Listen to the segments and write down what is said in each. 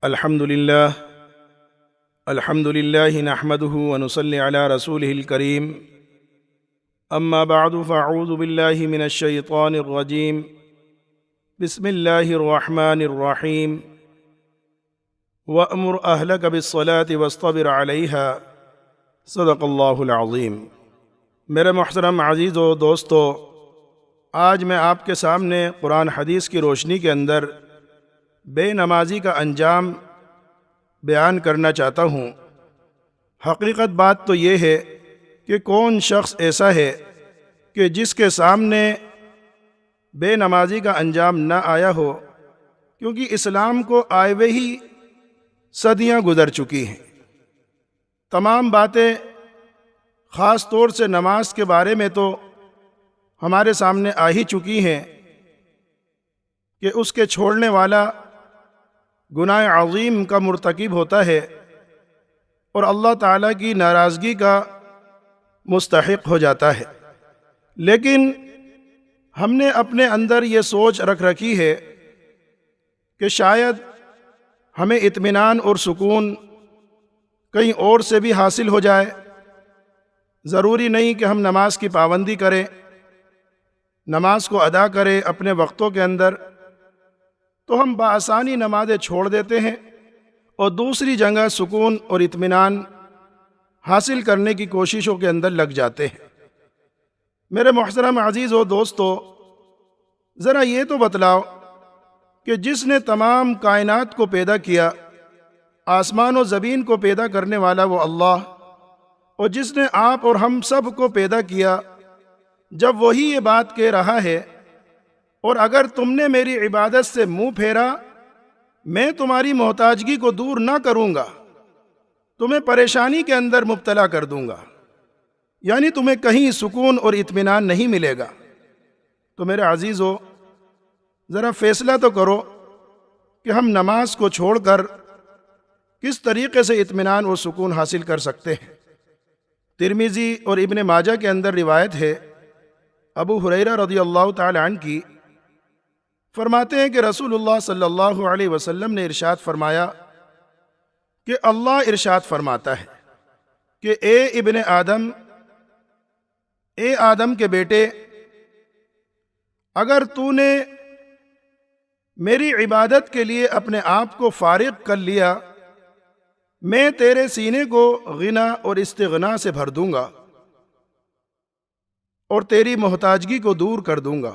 الحمد لله نحمده ونصلي على رسوله الكريم اما بعد فاعوذ بالله من الشيطان الرجيم بسم الله الرحمن الرحيم وأمر أهلك بالصلاة واصطبر عليها صدق اللہ العظیم۔ میرے محترم عزیز و دوستو، آج میں آپ کے سامنے قرآن حدیث کی روشنی کے اندر بے نمازی کا انجام بیان کرنا چاہتا ہوں۔ حقیقت بات تو یہ ہے کہ کون شخص ایسا ہے کہ جس کے سامنے بے نمازی کا انجام نہ آیا ہو، کیونکہ اسلام کو آئے ہوئے ہی صدیاں گزر چکی ہیں۔ تمام باتیں خاص طور سے نماز کے بارے میں تو ہمارے سامنے آ ہی چکی ہیں کہ اس کے چھوڑنے والا گناہ عظیم کا مرتکب ہوتا ہے اور اللہ تعالیٰ کی ناراضگی کا مستحق ہو جاتا ہے۔ لیکن ہم نے اپنے اندر یہ سوچ رکھ رکھی ہے کہ شاید ہمیں اطمینان اور سکون کہیں اور سے بھی حاصل ہو جائے۔ ضروری نہیں کہ ہم نماز کی پابندی کریں، نماز کو ادا کریں اپنے وقتوں کے اندر، تو ہم بآسانی نمازیں چھوڑ دیتے ہیں اور دوسری جگہ سکون اور اطمینان حاصل کرنے کی کوششوں کے اندر لگ جاتے ہیں۔ میرے محترم عزیز و دوستو، ذرا یہ تو بتلاؤ کہ جس نے تمام کائنات کو پیدا کیا، آسمان و زمین کو پیدا کرنے والا وہ اللہ، اور جس نے آپ اور ہم سب کو پیدا کیا، جب وہی یہ بات کہہ رہا ہے اور اگر تم نے میری عبادت سے منہ پھیرا، میں تمہاری محتاجگی کو دور نہ کروں گا، تمہیں پریشانی کے اندر مبتلا کر دوں گا، یعنی تمہیں کہیں سکون اور اطمینان نہیں ملے گا، تو میرے عزیزو ذرا فیصلہ تو کرو کہ ہم نماز کو چھوڑ کر کس طریقے سے اطمینان اور سکون حاصل کر سکتے ہیں۔ ترمذی اور ابن ماجہ کے اندر روایت ہے، ابو ہریرہ رضی اللہ تعالی عنہ کی، فرماتے ہیں کہ رسول اللہ صلی اللہ علیہ وسلم نے ارشاد فرمایا کہ اللہ ارشاد فرماتا ہے کہ اے آدم کے بیٹے، اگر تو نے میری عبادت کے لیے اپنے آپ کو فارغ کر لیا، میں تیرے سینے کو غنا اور استغنا سے بھر دوں گا اور تیری محتاجگی کو دور کر دوں گا،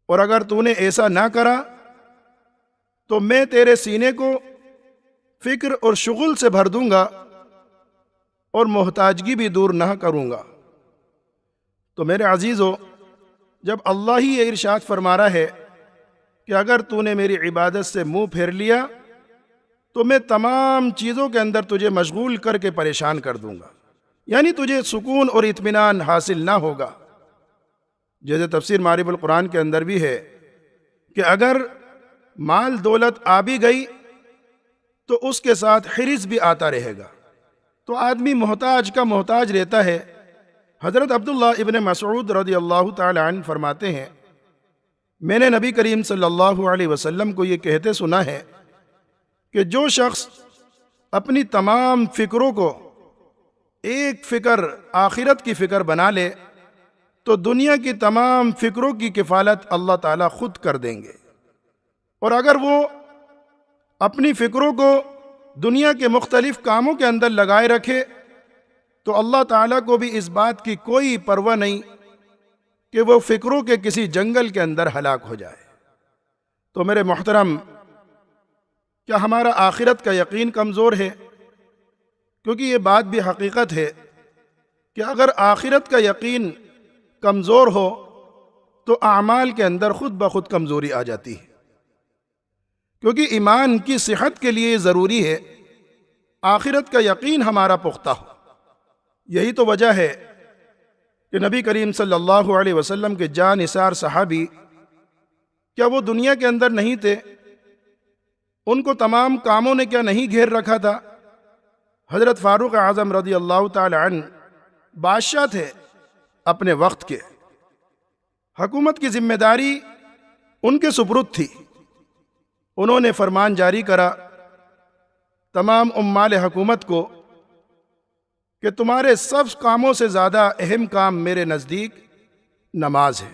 اور اگر تو نے ایسا نہ کرا تو میں تیرے سینے کو فکر اور شغل سے بھر دوں گا اور محتاجگی بھی دور نہ کروں گا۔ تو میرے عزیزو، جب اللہ ہی یہ ارشاد فرما رہا ہے کہ اگر تو نے میری عبادت سے منہ پھیر لیا تو میں تمام چیزوں کے اندر تجھے مشغول کر کے پریشان کر دوں گا، یعنی تجھے سکون اور اطمینان حاصل نہ ہوگا۔ جیسے تفسیر معارف القرآن کے اندر بھی ہے کہ اگر مال دولت آ بھی گئی تو اس کے ساتھ حرص بھی آتا رہے گا، تو آدمی محتاج کا محتاج رہتا ہے۔ حضرت عبداللہ ابن مسعود رضی اللہ تعالی عنہ فرماتے ہیں، میں نے نبی کریم صلی اللہ علیہ وسلم کو یہ کہتے سنا ہے کہ جو شخص اپنی تمام فکروں کو ایک فکر آخرت کی فکر بنا لے تو دنیا کی تمام فکروں کی کفالت اللہ تعالیٰ خود کر دیں گے، اور اگر وہ اپنی فکروں کو دنیا کے مختلف کاموں کے اندر لگائے رکھے تو اللہ تعالیٰ کو بھی اس بات کی کوئی پرواہ نہیں کہ وہ فکروں کے کسی جنگل کے اندر ہلاک ہو جائے۔ تو میرے محترم، کیا ہمارا آخرت کا یقین کمزور ہے؟ کیونکہ یہ بات بھی حقیقت ہے کہ اگر آخرت کا یقین کمزور ہو تو اعمال کے اندر خود بخود کمزوری آ جاتی ہے، کیونکہ ایمان کی صحت کے لیے ضروری ہے آخرت کا یقین ہمارا پختہ ہو۔ یہی تو وجہ ہے کہ نبی کریم صلی اللہ علیہ وسلم کے جاں نثار صحابی، کیا وہ دنیا کے اندر نہیں تھے؟ ان کو تمام کاموں نے کیا نہیں گھیر رکھا تھا؟ حضرت فاروق اعظم رضی اللہ تعالی عنہ بادشاہ تھے اپنے وقت کے، حکومت کی ذمہ داری ان کے سپرد تھی، انہوں نے فرمان جاری کرا تمام عمال حکومت کو کہ تمہارے سب کاموں سے زیادہ اہم کام میرے نزدیک نماز ہے۔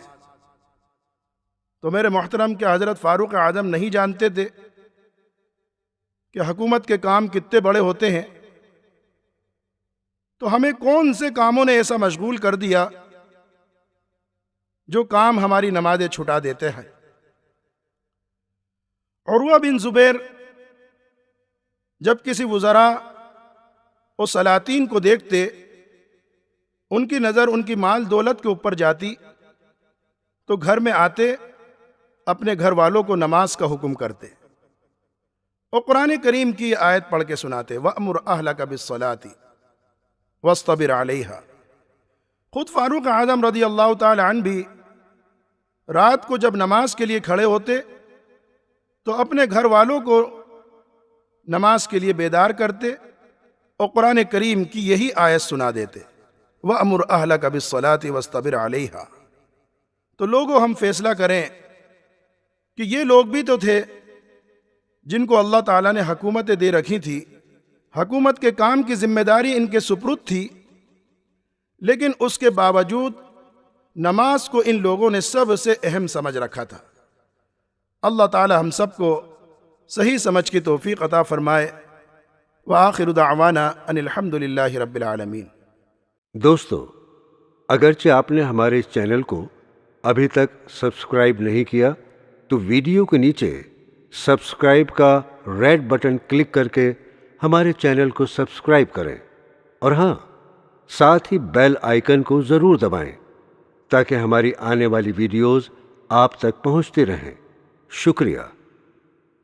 تو میرے محترم کہ حضرت فاروق اعظم نہیں جانتے تھے کہ حکومت کے کام کتنے بڑے ہوتے ہیں، تو ہمیں کون سے کاموں نے ایسا مشغول کر دیا جو کام ہماری نمازیں چھٹا دیتے ہیں۔ عروہ بن زبیر جب کسی وزراء اور سلاطین کو دیکھتے، ان کی نظر ان کی مال دولت کے اوپر جاتی، تو گھر میں آتے اپنے گھر والوں کو نماز کا حکم کرتے اور قرآن کریم کی آیت پڑھ کے سناتے، وَأْمُرْ أَهْلَكَ بِالصَّلَاةِ وَاصْطَبِرْ عَلَيْهَا۔ خود فاروق اعظم رضی اللہ تعالی عنہ بھی رات کو جب نماز کے لیے کھڑے ہوتے تو اپنے گھر والوں کو نماز کے لیے بیدار کرتے اور قرآن کریم کی یہی آیت سنا دیتے، وَأْمُرْ أَهْلَكَ بِالصَّلَاةِ وَاصْطَبِرْ عَلَيْهَا۔ تو لوگوں ہم فیصلہ کریں کہ یہ لوگ بھی تو تھے جن کو اللہ تعالیٰ نے حکومتیں دے رکھی تھی، حکومت کے کام کی ذمہ داری ان کے سپرد تھی، لیکن اس کے باوجود نماز کو ان لوگوں نے سب سے اہم سمجھ رکھا تھا۔ اللہ تعالیٰ ہم سب کو صحیح سمجھ کی توفیق عطا فرمائے۔ وآخر دعوانا ان الحمد للہ رب العالمین۔ دوستو، اگرچہ آپ نے ہمارے اس چینل کو ابھی تک سبسکرائب نہیں کیا تو ویڈیو کے نیچے سبسکرائب کا ریڈ بٹن کلک کر کے ہمارے چینل کو سبسکرائب کریں، اور ہاں، ساتھ ہی بیل آئیکن کو ضرور دبائیں تاکہ ہماری آنے والی ویڈیوز آپ تک پہنچتی رہیں۔ شکریہ۔